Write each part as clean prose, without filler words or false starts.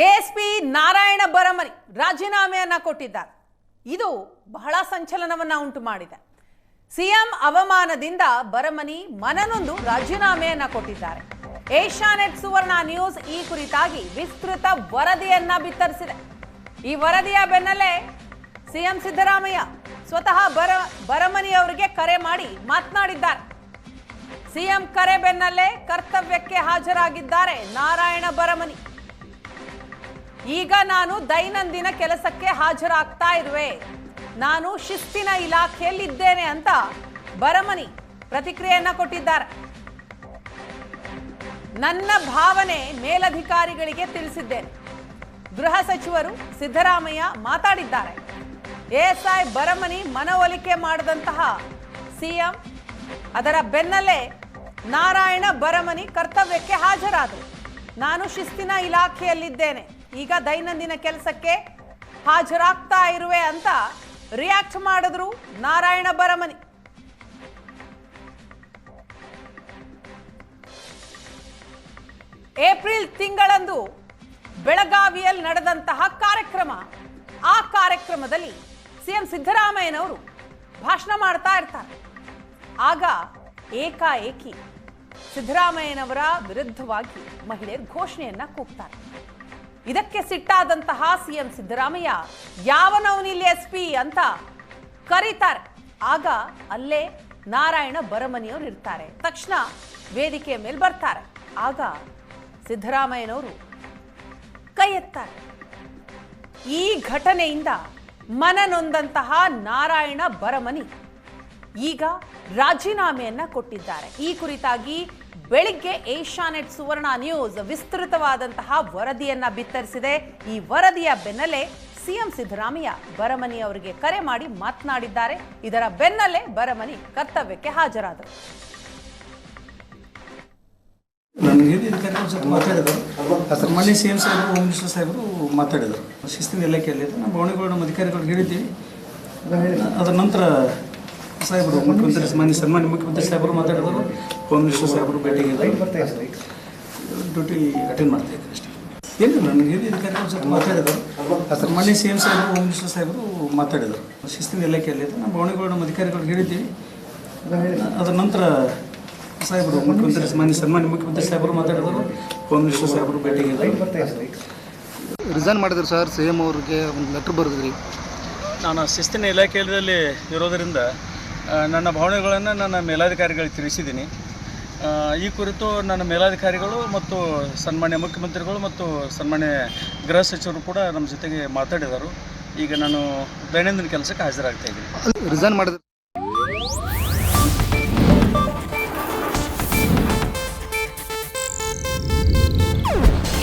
ASP Narayana ಬರಮನಿ ರಾಜೀನಾಮೆಯನ್ನ ಕೊಟ್ಟಿದ್ದಾರೆ. ಇದು ಬಹಳ ಸಂಚಲನವನ್ನ ಉಂಟು ಮಾಡಿದೆ. ಸಿಎಂ ಅವಮಾನದಿಂದ ಬರಮನಿ ಮನನೊಂದು ರಾಜೀನಾಮೆಯನ್ನ ಕೊಟ್ಟಿದ್ದಾರೆ. ಏಷ್ಯಾನೆಟ್ ಸುವರ್ಣ ನ್ಯೂಸ್ ಈ ಕುರಿತಾಗಿ ವಿಸ್ತೃತ ವರದಿಯನ್ನ ಬಿತ್ತರಿಸಿದೆ. ಈ ವರದಿಯ ಬೆನ್ನಲ್ಲೇ ಸಿಎಂ ಸಿದ್ದರಾಮಯ್ಯ ಸ್ವತಃ ಬರಮನಿ ಅವರಿಗೆ ಕರೆ ಮಾಡಿ ಮಾತನಾಡಿದ್ದಾರೆ. ಸಿಎಂ ಕರೆ ಬೆನ್ನಲ್ಲೇ ಕರ್ತವ್ಯಕ್ಕೆ ಹಾಜರಾಗಿದ್ದಾರೆ ನಾರಾಯಣ ಬರಮನಿ. ಈಗ ನಾನು ದೈನಂದಿನ ಕೆಲಸಕ್ಕೆ ಹಾಜರಾಗ್ತಾ ಇರುವೆ, ನಾನು ಶಿಸ್ತಿನ ಇಲಾಖೆಯಲ್ಲಿದ್ದೇನೆ ಅಂತ ಬರಮನಿ ಪ್ರತಿಕ್ರಿಯೆಯನ್ನ ಕೊಟ್ಟಿದ್ದಾರೆ. ನನ್ನ ಭಾವನೆ ಮೇಲಧಿಕಾರಿಗಳಿಗೆ ತಿಳಿಸಿದ್ದೇನೆ. ಗೃಹ ಸಚಿವರು ಸಿದ್ದರಾಮಯ್ಯ ಮಾತಾಡಿದ್ದಾರೆ. ಎಎಸ್ಐ ಬರಮನಿ ಮನವೊಲಿಕೆ ಮಾಡಿದಂತಹ ಸಿಎಂ ಅದರ ಬೆನ್ನಲ್ಲೇ ನಾರಾಯಣ ಬರಮನಿ ಕರ್ತವ್ಯಕ್ಕೆ ಹಾಜರಾದರು. ನಾನು ಶಿಸ್ತಿನ ಇಲಾಖೆಯಲ್ಲಿದ್ದೇನೆ, ಈಗ ದೈನಂದಿನ ಕೆಲಸಕ್ಕೆ ಹಾಜರಾಗ್ತಾ ಇರುವೆ ಅಂತ ರಿಯಾಕ್ಟ್ ಮಾಡಿದ್ರು ನಾರಾಯಣ ಬರಮನಿ. ಏಪ್ರಿಲ್ ತಿಂಗಳಂದು ಬೆಳಗಾವಿಯಲ್ಲಿ ನಡೆದಂತಹ ಕಾರ್ಯಕ್ರಮ, ಆ ಕಾರ್ಯಕ್ರಮದಲ್ಲಿ ಸಿಎಂ ಸಿದ್ದರಾಮಯ್ಯನವರು ಭಾಷಣ ಮಾಡ್ತಾ ಇರ್ತಾರೆ. ಆಗ ಏಕಾಏಕಿ ಸಿದ್ದರಾಮಯ್ಯನವರ ವಿರುದ್ಧವಾಗಿ ಮಹಿಳೆಯರು ಘೋಷಣೆಯನ್ನ ಕೂಗ್ತಾರೆ. ಇದಕ್ಕೆ ಸಿಟ್ಟಾದಂತಹ ಸಿಎಂ ಸಿದ್ದರಾಮಯ್ಯ ಯಾವನವನಿಲ್ಲಿ ಎಸ್ಪಿ ಅಂತ ಕರೀತಾರೆ. ಆಗ ಅಲ್ಲೇ ನಾರಾಯಣ ಬರಮನಿಯವರು ಇರ್ತಾರೆ. ತಕ್ಷಣ ವೇದಿಕೆಯ ಮೇಲೆ ಬರ್ತಾರೆ. ಆಗ ಸಿದ್ದರಾಮಯ್ಯನವರು ಕೈ ಎತ್ತಾರೆ. ಈ ಘಟನೆಯಿಂದ ಮನನೊಂದಂತಹ ನಾರಾಯಣ ಬರಮನಿ ಈಗ ರಾಜೀನಾಮೆಯನ್ನ ಕೊಟ್ಟಿದ್ದಾರೆ. ಈ ಕುರಿತಾಗಿ ಬೆಳಿಗ್ಗೆ ಏಷ್ಯಾನೆಟ್ ಸುವರ್ಣ ನ್ಯೂಸ್ ವಿಸ್ತೃತವಾದಂತಹ ವರದಿಯನ್ನ ಬಿತ್ತರಿಸಿದೆ. ಈ ವರದಿಯ ಬೆನ್ನಲ್ಲೇ ಸಿಎಂ ಸಿದ್ದರಾಮಯ್ಯ ಬರಮನಿ ಅವರಿಗೆ ಕರೆ ಮಾಡಿ ಮಾತನಾಡಿದ್ದಾರೆ. ಇದರ ಬೆನ್ನಲ್ಲೇ ಬರಮನಿ ಕರ್ತವ್ಯಕ್ಕೆ ಹಾಜರಾದರು. ಮಾನ್ಯ ಸಿಎಂ ಸಾಹೇಬರು, ಹೋಮ್ ಮಿನಿಸ್ಟರ್ ಸಾಹೇಬರು ಮಾತಾಡಿದರು. ಶಿಸ್ತಿನ ಇಲಾಖೆಯಲ್ಲಿ ನಮ್ಮ ಭವನಗಳು ನಮ್ಮ ಅಧಿಕಾರಿಗಳಿಗೆ ಹೇಳಿದ್ದೀವಿ. ಅದರ ನಂತರ ಸಾಹೇಬರು ಮುಖ್ಯಮಂತ್ರಿ ಸನ್ಮಾನ್ಯ ಮುಖ್ಯಮಂತ್ರಿ ಸಾಹೇಬರು ಮಾತಾಡಿದರು. ಹೋಮ್ ಮಿನಿಸ್ಟರ್ ಸಾಹೇಬರು ಭೇಟಿಗೆ ಡ್ಯೂಟಿ ಅಟೆಂಡ್ ಮಾಡ್ತಾ ಇದ್ದಾರೆ ಅಷ್ಟೇ. ಏನು ನನಗೆ ಹಿರಿಯ ಅಧಿಕಾರಿಗಳ ಜೊತೆ ಮಾತಾಡಿದರು. ಮಾನ್ಯ ಸಿಎಂ ಸಾಹೇಬರು, ಹೋಮ್ ಮಿನಿಸ್ಟರ್ ಸಾಹೇಬರು ಮಾತಾಡಿದರು. ಶಿಸ್ತಿನ ಇಲಾಖೆಯಲ್ಲಿ ನಮ್ಮ ಭವನಗಳು ನಮ್ಮ ಅಧಿಕಾರಿಗಳಿಗೆ ಹೇಳಿದ್ದೀವಿ. ಅದರ ನಂತರ ಸಾಹೇಬರು ಮುಖ್ಯಮಂತ್ರಿ ಸನ್ಮಾನ್ಯ ಮುಖ್ಯಮಂತ್ರಿ ಸಾಹೇಬರು ಮಾತಾಡಿದರು. ಹೋಮ್ ಮಿನಿಸ್ಟರ್ ಸಾಹೇಬರು ಭೇಟಿಗೆ ರಿಸೈನ್ ಮಾಡಿದ್ರು ಸರ್. ಸಿಎಂ ಅವ್ರಿಗೆ ಒಂದು ಲೆಟ್ರ್ ಬರೆದ್ರಿ. ನಾನು ಶಿಸ್ತಿನ ಇಲಾಖೆಯಲ್ಲಿ ಇರೋದರಿಂದ ನನ್ನ ಭಾವನೆಗಳನ್ನು ನನ್ನ ಮೇಲಾಧಿಕಾರಿಗಳಿಗೆ ತಿಳಿಸಿದ್ದೀನಿ. ಈ ಕುರಿತು ನನ್ನ ಮೇಲಾಧಿಕಾರಿಗಳು ಮತ್ತು ಸನ್ಮಾನ್ಯ ಮುಖ್ಯಮಂತ್ರಿಗಳು ಮತ್ತು ಸನ್ಮಾನ್ಯ ಗೃಹ ಸಚಿವರು ಕೂಡ ನಮ್ಮ ಜೊತೆಗೆ ಮಾತಾಡಿದರು. ಈಗ ನಾನು ದೈನಂದಿನ ಕೆಲಸಕ್ಕೆ ಹಾಜರಾಗ್ತಾ ಇದ್ದೀನಿ. ರಿಸೈನ್ ಮಾಡಿದ್ರು.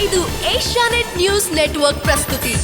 ಇದು ಏಷ್ಯಾನೆಟ್ ನ್ಯೂಸ್ ನೆಟ್ವರ್ಕ್ ಪ್ರಸ್ತುತಿ.